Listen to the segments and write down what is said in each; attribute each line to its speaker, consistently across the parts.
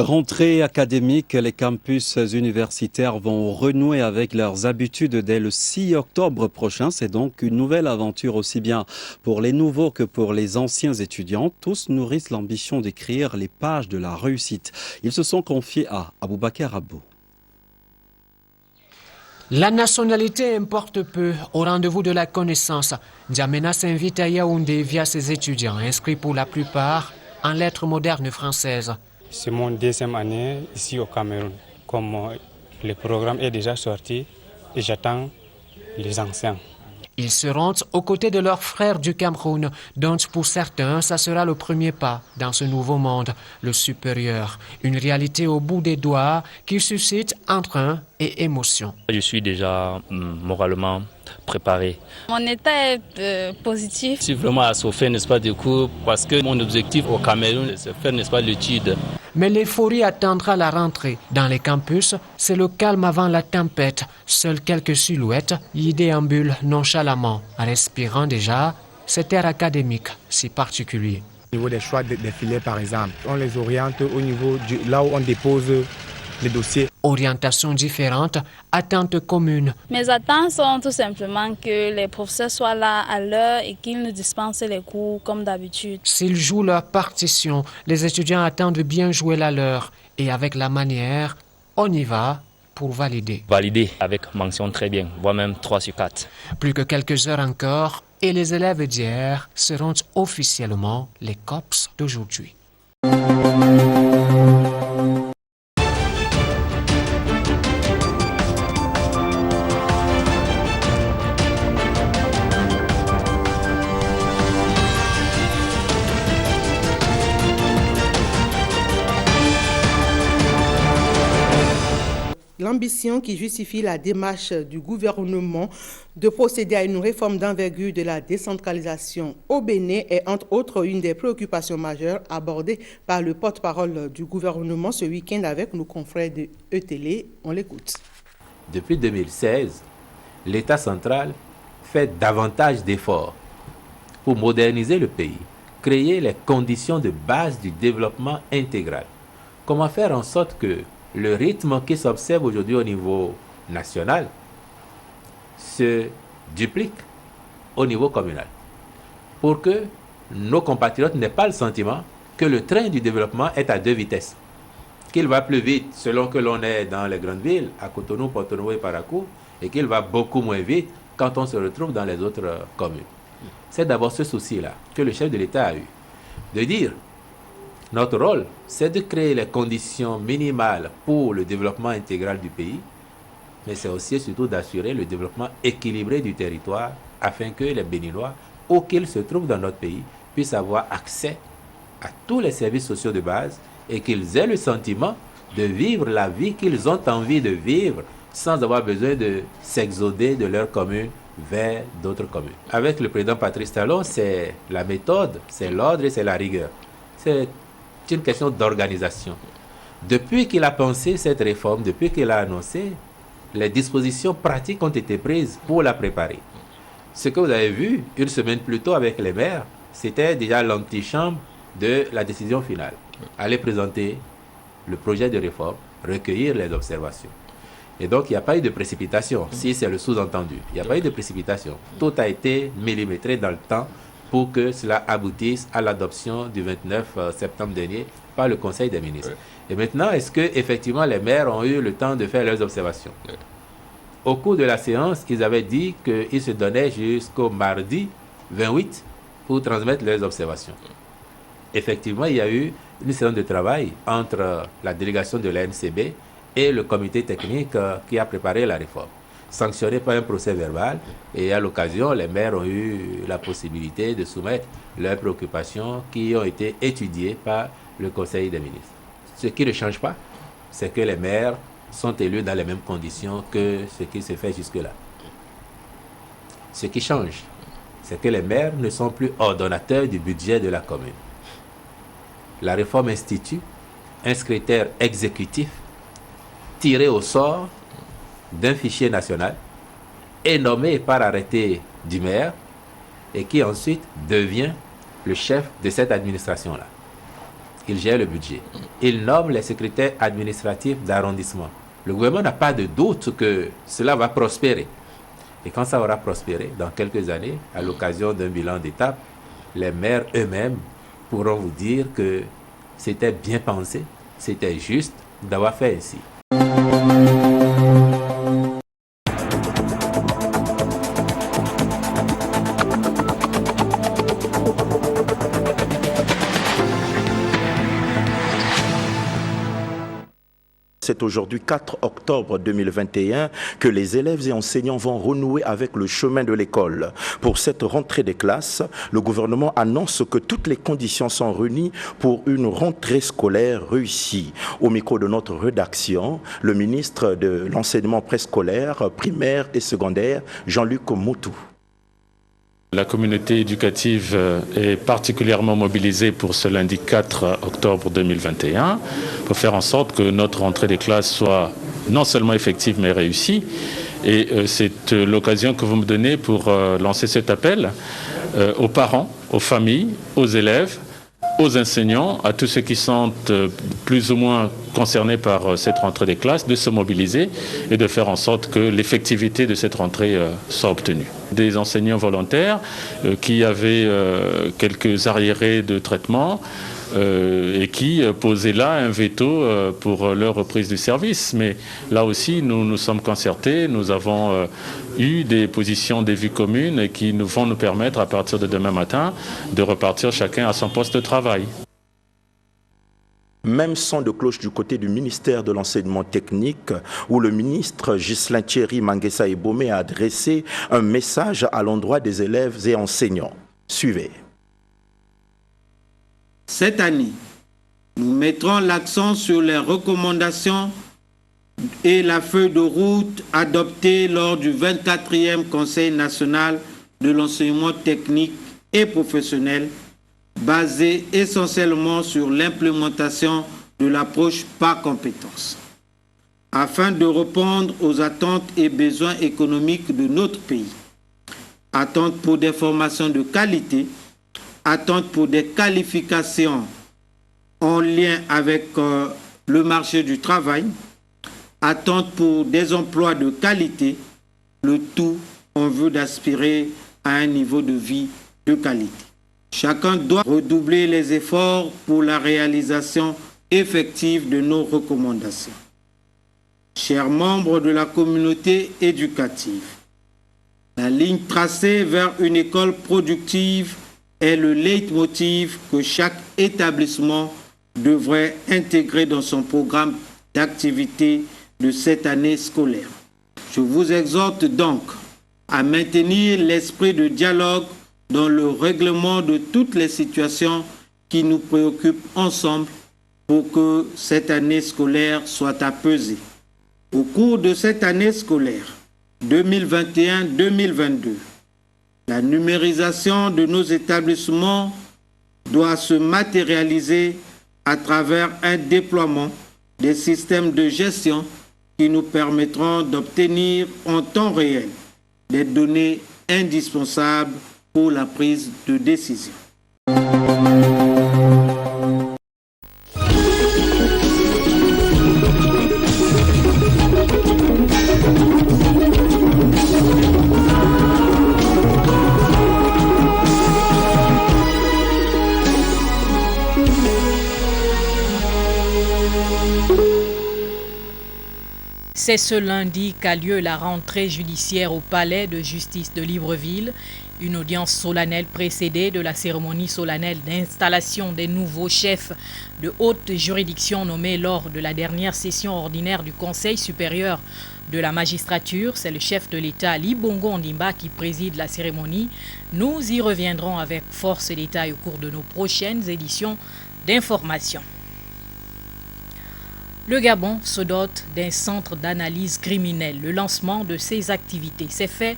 Speaker 1: Rentrée académique, les campus universitaires vont renouer avec leurs habitudes dès le 6 octobre prochain. C'est donc une nouvelle aventure aussi bien pour les nouveaux que pour les anciens étudiants. Tous nourrissent l'ambition d'écrire les pages de la réussite. Ils se sont confiés à Aboubakar Abou.
Speaker 2: La nationalité importe peu au rendez-vous de la connaissance. N'Djamena s'invite à Yaoundé via ses étudiants, inscrits pour la plupart en lettres modernes françaises.
Speaker 3: C'est mon deuxième année ici au Cameroun. Comme le programme est déjà sorti, et j'attends les anciens.
Speaker 2: Ils seront aux côtés de leurs frères du Cameroun, dont pour certains, ça sera le premier pas dans ce nouveau monde, le supérieur. Une réalité au bout des doigts qui suscite entrain et émotion.
Speaker 4: Je suis déjà moralement préparé.
Speaker 5: Mon état est positif.
Speaker 4: Je suis vraiment assoiffé, n'est-ce pas, du coup, parce que mon objectif au Cameroun, c'est faire, n'est-ce pas, l'étude.
Speaker 2: Mais l'euphorie attendra la rentrée. Dans les campus, c'est le calme avant la tempête. Seules quelques silhouettes y déambulent nonchalamment, respirant déjà cet air académique si particulier.
Speaker 6: Au niveau des choix des filets, par exemple, on les oriente au niveau là où on dépose les dossiers.
Speaker 2: Orientation différente, attentes communes.
Speaker 5: Mes attentes sont tout simplement que les professeurs soient là à l'heure et qu'ils nous dispensent les cours comme d'habitude.
Speaker 2: S'ils jouent leur partition, les étudiants attendent de bien jouer la leur. Et avec la manière, on y va pour valider.
Speaker 4: Valider avec mention très bien, voire même 3 sur 4.
Speaker 2: Plus que quelques heures encore, et les élèves d'hier seront officiellement les COPS d'aujourd'hui.
Speaker 7: L'ambition qui justifie la démarche du gouvernement de procéder à une réforme d'envergure de la décentralisation au Bénin est entre autres une des préoccupations majeures abordées par le porte-parole du gouvernement ce week-end avec nos confrères de E-Télé. On l'écoute.
Speaker 8: Depuis 2016, l'État central fait davantage d'efforts pour moderniser le pays, créer les conditions de base du développement intégral. Comment faire en sorte que le rythme qui s'observe aujourd'hui au niveau national se duplique au niveau communal pour que nos compatriotes n'aient pas le sentiment que le train du développement est à deux vitesses, qu'il va plus vite selon que l'on est dans les grandes villes, à Cotonou, Porto-Novo et Parakou, et qu'il va beaucoup moins vite quand on se retrouve dans les autres communes. C'est d'abord ce souci-là que le chef de l'État a eu, de dire: notre rôle, c'est de créer les conditions minimales pour le développement intégral du pays, mais c'est aussi et surtout d'assurer le développement équilibré du territoire afin que les Béninois, où qu'ils se trouvent dans notre pays, puissent avoir accès à tous les services sociaux de base et qu'ils aient le sentiment de vivre la vie qu'ils ont envie de vivre sans avoir besoin de s'exoder de leur commune vers d'autres communes. Avec le président Patrice Talon, c'est la méthode, c'est l'ordre et c'est la rigueur. C'est une question d'organisation. Depuis qu'il a pensé cette réforme, depuis qu'il a annoncé, les dispositions pratiques ont été prises pour la préparer. Ce que vous avez vu une semaine plus tôt avec les maires, c'était déjà l'antichambre de la décision finale. Aller présenter le projet de réforme, recueillir les observations. Et donc, il n'y a pas eu de précipitation, si c'est le sous-entendu. Il n'y a pas eu de précipitation. Tout a été millimétré dans le temps pour que cela aboutisse à l'adoption du 29 septembre dernier par le Conseil des ministres. Et maintenant, est-ce que effectivement les maires ont eu le temps de faire leurs observations? Au cours de la séance, ils avaient dit qu'ils se donnaient jusqu'au mardi 28 pour transmettre leurs observations. Effectivement, il y a eu une séance de travail entre la délégation de l'ANCB et le comité technique qui a préparé la réforme, sanctionné par un procès verbal, et à l'occasion, les maires ont eu la possibilité de soumettre leurs préoccupations qui ont été étudiées par le Conseil des ministres. Ce qui ne change pas, c'est que les maires sont élus dans les mêmes conditions que ce qui se fait jusque-là. Ce qui change, c'est que les maires ne sont plus ordonnateurs du budget de la commune. La réforme institue un secrétaire exécutif tiré au sort d'un fichier national est nommé par arrêté du maire et qui ensuite devient le chef de cette administration-là. il gère le budget. Il nomme les secrétaires administratifs d'arrondissement. Le gouvernement n'a pas de doute que cela va prospérer. Et quand ça aura prospéré, dans quelques années, à l'occasion d'un bilan d'étape, les maires eux-mêmes pourront vous dire que c'était bien pensé, c'était juste d'avoir fait ainsi.
Speaker 9: C'est aujourd'hui 4 octobre 2021 que les élèves et enseignants vont renouer avec le chemin de l'école. Pour cette rentrée des classes, le gouvernement annonce que toutes les conditions sont réunies pour une rentrée scolaire réussie. Au micro de notre rédaction, le ministre de l'enseignement préscolaire, primaire et secondaire, Jean-Luc Moutou.
Speaker 10: La communauté éducative est particulièrement mobilisée pour ce lundi 4 octobre 2021 pour faire en sorte que notre rentrée des classes soit non seulement effective mais réussie. Et c'est l'occasion que vous me donnez pour lancer cet appel aux parents, aux familles, aux élèves, aux enseignants, à tous ceux qui sont plus ou moins concernés par cette rentrée des classes, de se mobiliser et de faire en sorte que l'effectivité de cette rentrée soit obtenue. Des enseignants volontaires qui avaient quelques arriérés de traitement et qui posaient là un veto pour leur reprise du service. Mais là aussi, nous nous sommes concertés, nous avons eu des positions, des vues communes qui vont nous permettre, à partir de demain matin, de repartir chacun à son poste de travail.
Speaker 9: Même son de cloche du côté du ministère de l'enseignement technique, où le ministre Ghislain Thierry Manguessa Ebomé a adressé un message à l'endroit des élèves et enseignants. Suivez.
Speaker 11: Cette année, nous mettrons l'accent sur les recommandations et la feuille de route adoptée lors du 24e Conseil national de l'enseignement technique et professionnel, basé essentiellement sur l'implémentation de l'approche par compétences, afin de répondre aux attentes et besoins économiques de notre pays. Attentes pour des formations de qualité, attentes pour des qualifications en lien avec le marché du travail, attentes pour des emplois de qualité, le tout en vue d'aspirer à un niveau de vie de qualité. Chacun doit redoubler les efforts pour la réalisation effective de nos recommandations. Chers membres de la communauté éducative, la ligne tracée vers une école productive est le leitmotiv que chaque établissement devrait intégrer dans son programme d'activité de cette année scolaire. Je vous exhorte donc à maintenir l'esprit de dialogue dans le règlement de toutes les situations qui nous préoccupent ensemble pour que cette année scolaire soit apaisée. Au cours de cette année scolaire 2021-2022, la numérisation de nos établissements doit se matérialiser à travers un déploiement des systèmes de gestion qui nous permettront d'obtenir en temps réel des données indispensables pour la prise de décision.
Speaker 12: C'est ce lundi qu'a lieu la rentrée judiciaire au palais de justice de Libreville. Une audience solennelle précédée de la cérémonie solennelle d'installation des nouveaux chefs de haute juridiction nommés lors de la dernière session ordinaire du Conseil supérieur de la magistrature. C'est le chef de l'État, Ali Bongo Ondimba, qui préside la cérémonie. Nous y reviendrons avec force et détails au cours de nos prochaines éditions d'information. Le Gabon se dote d'un centre d'analyse criminelle. Le lancement de ces activités s'est fait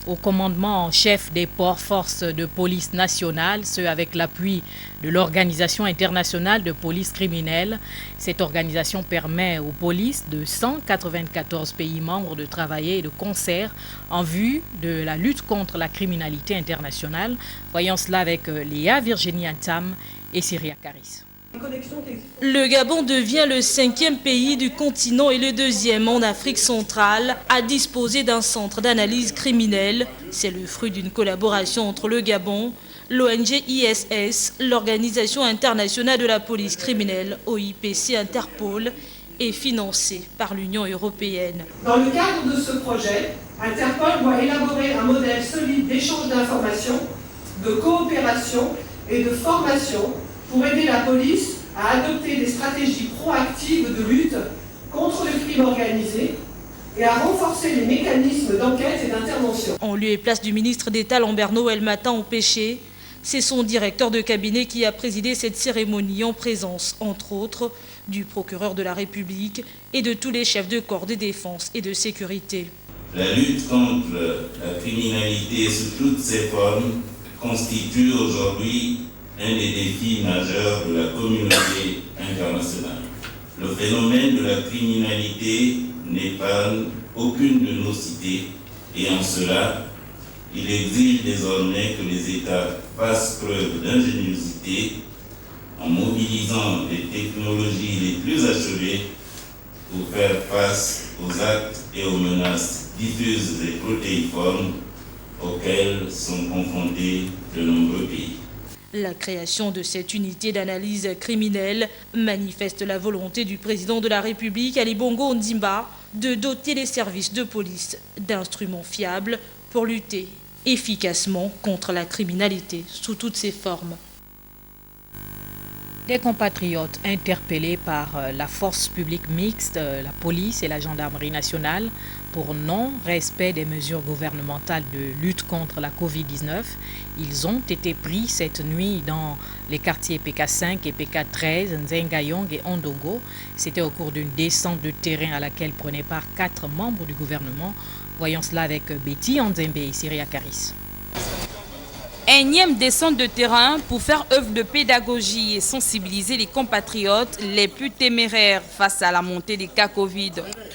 Speaker 12: au commandement en chef des forces de police nationale, ce avec l'appui de l'Organisation internationale de police criminelle. Cette organisation permet aux polices de 194 pays membres de travailler de concert en vue de la lutte contre la criminalité internationale. Voyons cela avec Léa Virginie Antam et Syria Karis.
Speaker 13: Le Gabon devient le 5e pays du continent et le 2e en Afrique centrale à disposer d'un centre d'analyse criminelle. C'est le fruit d'une collaboration entre le Gabon, l'ONG ISS, l'Organisation internationale de la police criminelle, OIPC Interpol, et financé par l'Union européenne.
Speaker 14: Dans le cadre de ce projet, Interpol doit élaborer un modèle solide d'échange d'informations, de coopération et de formation pour aider la police à adopter des stratégies proactives de lutte contre le crime organisé et à renforcer les mécanismes d'enquête et d'intervention.
Speaker 13: En lieu et place du ministre d'État Lambert Noël Matin empêché, c'est son directeur de cabinet qui a présidé cette cérémonie en présence, entre autres, du procureur de la République et de tous les chefs de corps de défense et de sécurité.
Speaker 15: La lutte contre la criminalité sous toutes ses formes constitue aujourd'hui un des défis majeurs de la communauté internationale. Le phénomène de la criminalité n'épargne aucune de nos cités et en cela, il exige désormais que les États fassent preuve d'ingéniosité en mobilisant les technologies les plus achevées pour faire face aux actes et aux menaces diffuses et protéiformes auxquelles sont confrontés de nombreux pays.
Speaker 13: La création de cette unité d'analyse criminelle manifeste la volonté du président de la République, Ali Bongo Ondimba, de doter les services de police d'instruments fiables pour lutter efficacement contre la criminalité sous toutes ses formes.
Speaker 12: Des compatriotes interpellés par la force publique mixte, la police et la gendarmerie nationale pour non-respect des mesures gouvernementales de lutte contre la Covid-19. Ils ont été pris cette nuit dans les quartiers PK5 et PK13, Nzengayong et Ondogo. C'était au cours d'une descente de terrain à laquelle prenaient part 4 membres du gouvernement. Voyons cela avec Betty Anzembe et Syria Karis.
Speaker 16: Énième descente de terrain pour faire œuvre de pédagogie et sensibiliser les compatriotes les plus téméraires face à la montée des cas Covid.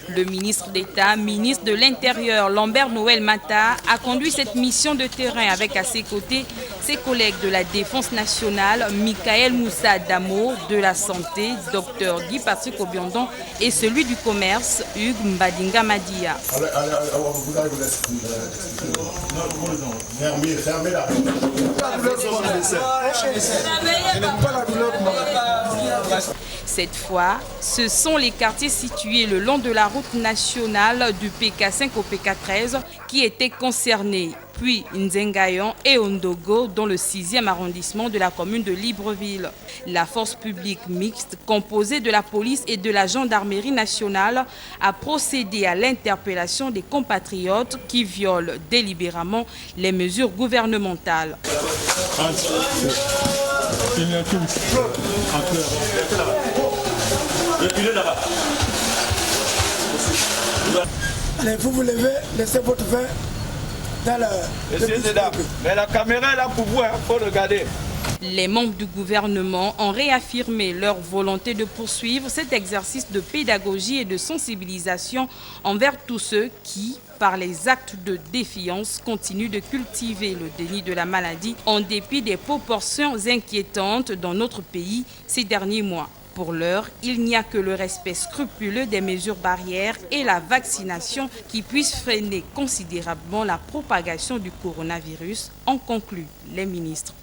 Speaker 16: Le ministre d'État, ministre de l'Intérieur, Lambert Noël Matin, a conduit cette mission de terrain avec à ses côtés ses collègues de la Défense nationale, Michael Moussa Damo, de la Santé, Dr Guy Patrick Obiondon et celui du Commerce, Hugues Mbadinga Madia. Cette fois, ce sont les quartiers situés le long de la route nationale du PK5 au PK13 qui étaient concernés, puis Nzengayong et Ondogo dans le 6e arrondissement de la commune de Libreville. La force publique mixte, composée de la police et de la gendarmerie nationale, a procédé à l'interpellation des compatriotes qui violent délibérément les mesures gouvernementales.
Speaker 17: Allez, vous vous levez, laissez votre verre dans la... Mais la caméra est là pour vous, il faut regarder.
Speaker 16: Les membres du gouvernement ont réaffirmé leur volonté de poursuivre cet exercice de pédagogie et de sensibilisation envers tous ceux qui, par les actes de défiance, continuent de cultiver le déni de la maladie en dépit des proportions inquiétantes dans notre pays ces derniers mois. Pour l'heure, il n'y a que le respect scrupuleux des mesures barrières et la vaccination qui puissent freiner considérablement la propagation du coronavirus, ont conclu les ministres.